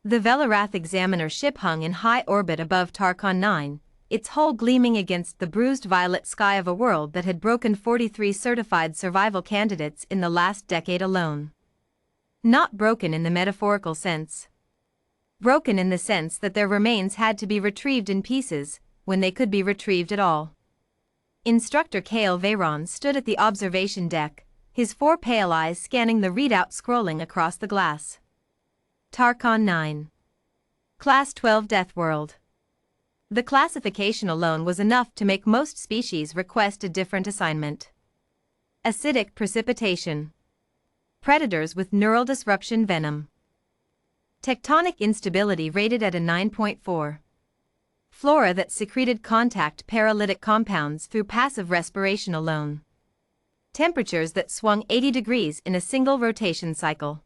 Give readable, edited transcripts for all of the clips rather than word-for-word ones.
The Velarath Examiner ship hung in high orbit above Tarkon 9, its hull gleaming against the bruised violet sky of a world that had broken 43 certified survival candidates in the last decade alone. Not broken in the metaphorical sense. Broken in the sense that their remains had to be retrieved in pieces, when they could be retrieved at all. Instructor Kale Veyron stood at the observation deck, his 4 pale eyes scanning the readout scrolling across the glass. Tarkon 9. Class 12 Deathworld. The classification alone was enough to make most species request a different assignment. Acidic precipitation. Predators with neural disruption venom. Tectonic instability rated at a 9.4. Flora that secreted contact paralytic compounds through passive respiration alone. Temperatures that swung 80 degrees in a single rotation cycle.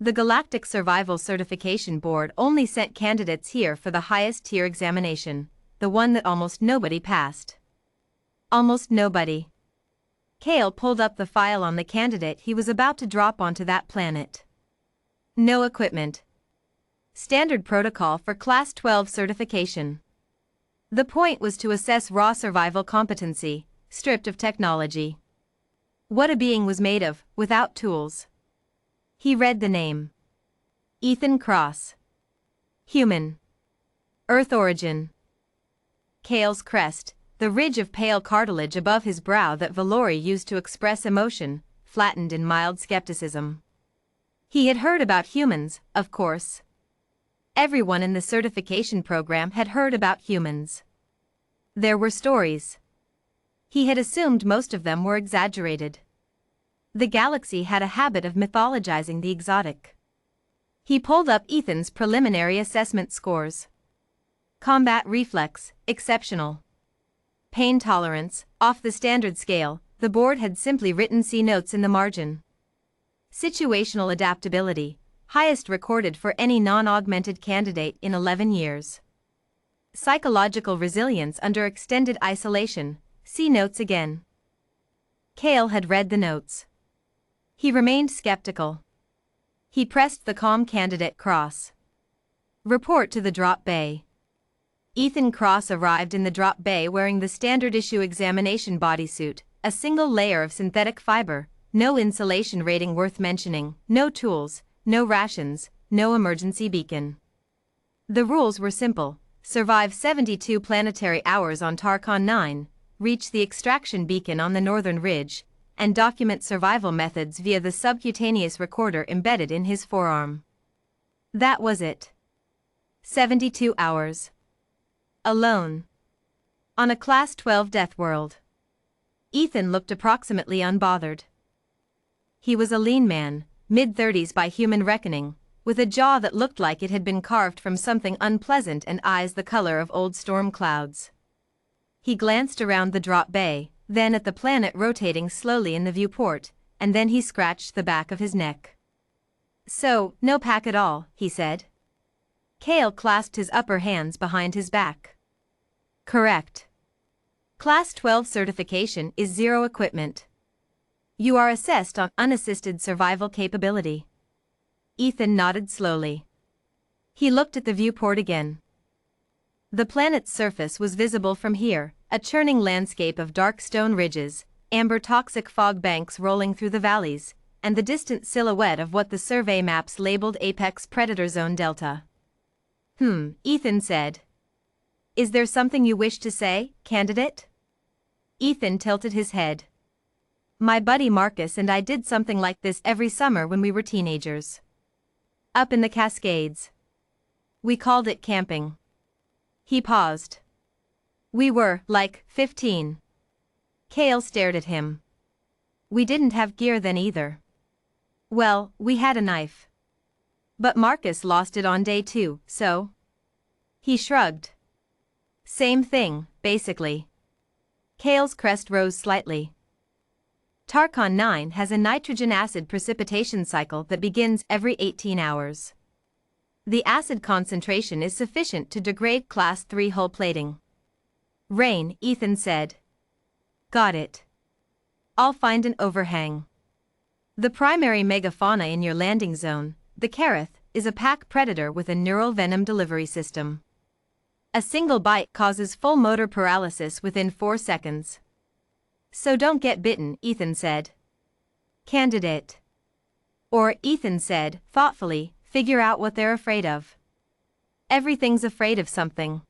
The Galactic Survival Certification Board only sent candidates here for the highest tier examination, the one that almost nobody passed. Almost nobody. Kale pulled up the file on the candidate he was about to drop onto that planet. No equipment. Standard protocol for Class 12 certification. The point was to assess raw survival competency, stripped of technology. What a being was made of, without tools. He read the name. Ethan Cross. Human. Earth origin. Kale's crest, the ridge of pale cartilage above his brow that Valori used to express emotion, flattened in mild skepticism. He had heard about humans, of course. Everyone in the certification program had heard about humans. There were stories. He had assumed most of them were exaggerated. The galaxy had a habit of mythologizing the exotic. He pulled up Ethan's preliminary assessment scores. Combat reflex, exceptional. Pain tolerance, off the standard scale, the board had simply written C notes in the margin. Situational adaptability, highest recorded for any non-augmented candidate in 11 years. Psychological resilience under extended isolation, C notes again. Kale had read the notes. He remained skeptical. He pressed the calm candidate cross. Report to the drop bay. Ethan Cross arrived in the drop bay wearing the standard issue examination bodysuit, a single layer of synthetic fiber, no insulation rating worth mentioning, no tools, no rations, no emergency beacon. The rules were simple: survive 72 planetary hours on Tarkon 9, reach the extraction beacon on the northern ridge, and document survival methods via the subcutaneous recorder embedded in his forearm. That was it. 72 hours. Alone. On a Class 12 Deathworld. Ethan looked approximately unbothered. He was a lean man, mid-30s by human reckoning, with a jaw that looked like it had been carved from something unpleasant and eyes the color of old storm clouds. He glanced around the drop bay, then at the planet rotating slowly in the viewport, and then he scratched the back of his neck. So, no pack at all, he said. Kale clasped his upper hands behind his back. Correct. Class 12 certification is 0 equipment. You are assessed on unassisted survival capability. Ethan nodded slowly. He looked at the viewport again. The planet's surface was visible from here, a churning landscape of dark stone ridges, amber toxic fog banks rolling through the valleys, and the distant silhouette of what the survey maps labeled Apex Predator Zone Delta. Ethan said. Is there something you wish to say, candidate? Ethan tilted his head. My buddy Marcus and I did something like this every summer when we were teenagers. Up in the Cascades. We called it camping. He paused. We were, like, 15. Kale stared at him. We didn't have gear then either. Well, we had a knife. But Marcus lost it on day 2, so? He shrugged. Same thing, basically. Kale's crest rose slightly. Tarkon 9 has a nitrogen acid precipitation cycle that begins every 18 hours. The acid concentration is sufficient to degrade Class 3 hull plating. Rain, Ethan said. Got it. I'll find an overhang. The primary megafauna in your landing zone, the Kareth, is a pack predator with a neural venom delivery system. A single bite causes full motor paralysis within 4 seconds. So don't get bitten, Ethan said. Candidate. Or, Ethan said, thoughtfully, figure out what they're afraid of. Everything's afraid of something.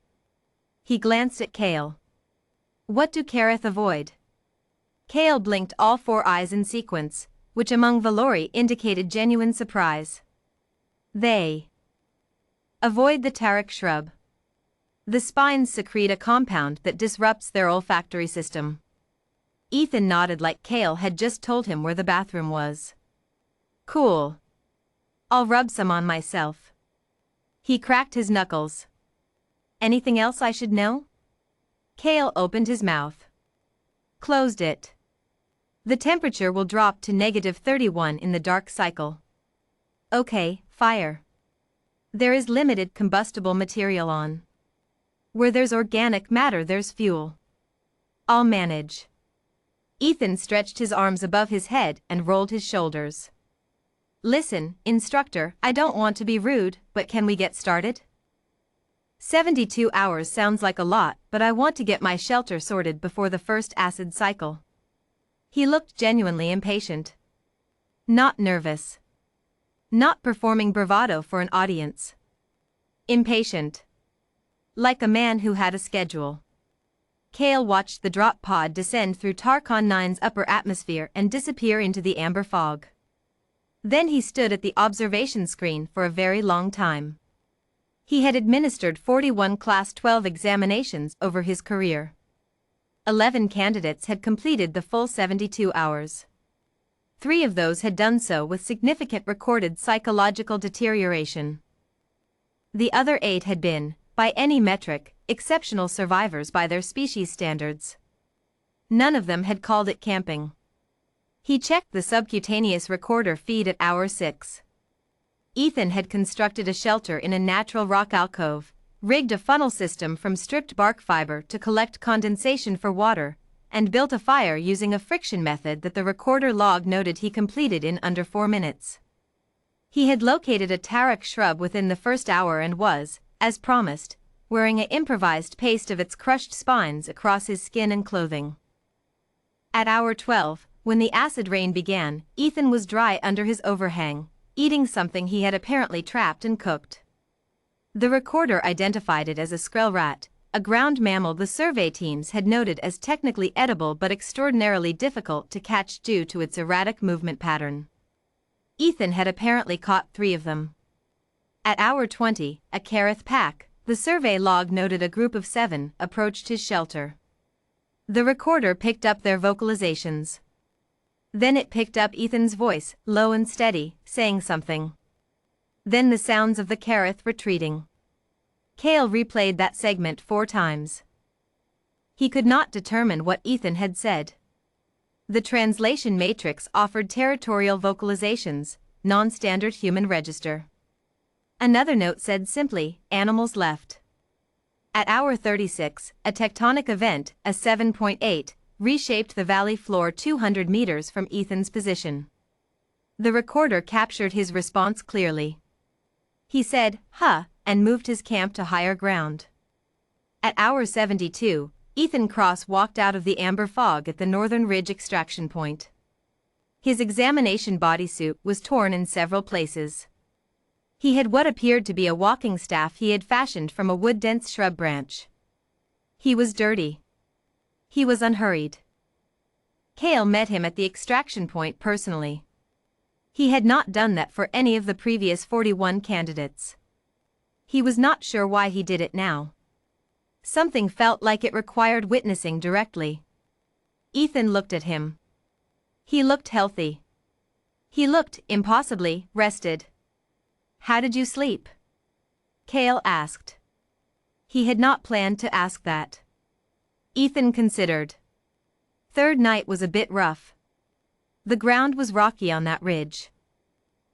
He glanced at Kale. What do Kareth avoid? Kale blinked all 4 eyes in sequence, which among Valori indicated genuine surprise. They avoid the Tarak shrub. The spines secrete a compound that disrupts their olfactory system. Ethan nodded like Kale had just told him where the bathroom was. Cool. I'll rub some on myself. He cracked his knuckles. Anything else I should know? Kale opened his mouth. Closed it. The temperature will drop to -31 in the dark cycle. Okay, fire. There is limited combustible material on. Where there's organic matter, there's fuel. I'll manage. Ethan stretched his arms above his head and rolled his shoulders. Listen, instructor, I don't want to be rude, but can we get started? 72 hours sounds like a lot, but I want to get my shelter sorted before the first acid cycle. He looked genuinely impatient. Not nervous. Not performing bravado for an audience. Impatient. Like a man who had a schedule. Kale watched the drop pod descend through Tarkon 9's upper atmosphere and disappear into the amber fog. Then he stood at the observation screen for a very long time. He had administered 41 Class 12 examinations over his career. 11 candidates had completed the full 72 hours. 3 of those had done so with significant recorded psychological deterioration. The other 8 had been, by any metric, exceptional survivors by their species standards. None of them had called it camping. He checked the subcutaneous recorder feed at hour 6. Ethan had constructed a shelter in a natural rock alcove, rigged a funnel system from stripped bark fiber to collect condensation for water, and built a fire using a friction method that the recorder log noted he completed in under 4 minutes. He had located a Tarak shrub within the first hour and was, as promised, wearing an improvised paste of its crushed spines across his skin and clothing. At hour 12, when the acid rain began, Ethan was dry under his overhang, eating something he had apparently trapped and cooked. The recorder identified it as a skrell rat, a ground mammal the survey teams had noted as technically edible but extraordinarily difficult to catch due to its erratic movement pattern. Ethan had apparently caught 3 of them. At hour 20, a Kareth pack, the survey log noted a group of 7, approached his shelter. The recorder picked up their vocalizations. Then it picked up Ethan's voice, low and steady, saying something. Then the sounds of the Kareth retreating. Kale replayed that segment 4 times. He could not determine what Ethan had said. The translation matrix offered territorial vocalizations, non-standard human register. Another note said simply, animals left. At hour 36, a tectonic event, a 7.8, reshaped the valley floor 200 meters from Ethan's position. The recorder captured his response clearly. He said, huh, and moved his camp to higher ground. At hour 72, Ethan Cross walked out of the amber fog at the Northern Ridge extraction point. His examination bodysuit was torn in several places. He had what appeared to be a walking staff he had fashioned from a wood-dense shrub branch. He was dirty. He was unhurried. Kale met him at the extraction point personally. He had not done that for any of the previous 41 candidates. He was not sure why he did it now. Something felt like it required witnessing directly. Ethan looked at him. He looked healthy. He looked, impossibly, rested. How did you sleep? Kale asked. He had not planned to ask that. Ethan considered. Third night was a bit rough. The ground was rocky on that ridge.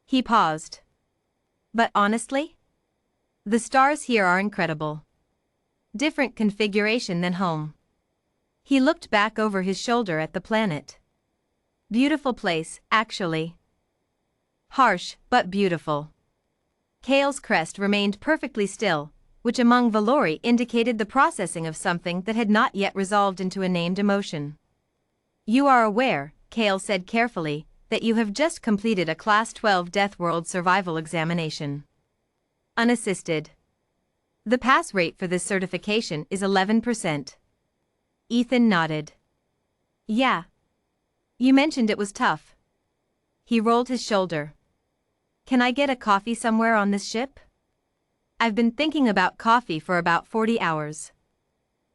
He paused. But honestly? The stars here are incredible. Different configuration than home. He looked back over his shoulder at the planet. Beautiful place, actually. Harsh, but beautiful. Kale's crest remained perfectly still, which among Valori indicated the processing of something that had not yet resolved into a named emotion. You are aware, Kale said carefully, that you have just completed a Class 12 Deathworld survival examination. Unassisted. The pass rate for this certification is 11%. Ethan nodded. Yeah. You mentioned it was tough. He rolled his shoulder. Can I get a coffee somewhere on this ship? I've been thinking about coffee for about 40 hours.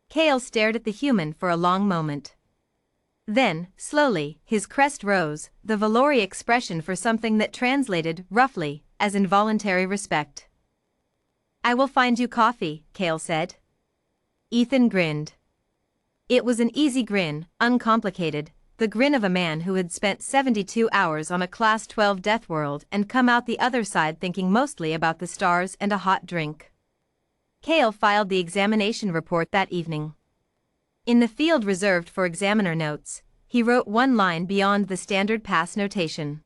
Kale stared at the human for a long moment. Then, slowly, his crest rose, the Valori expression for something that translated, roughly, as involuntary respect. I will find you coffee, Kale said. Ethan grinned. It was an easy grin, uncomplicated, the grin of a man who had spent 72 hours on a Class 12 Deathworld and come out the other side thinking mostly about the stars and a hot drink. Kale filed the examination report that evening. In the field reserved for examiner notes, he wrote one line beyond the standard pass notation.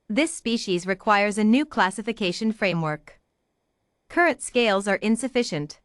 This species requires a new classification framework. Current scales are insufficient.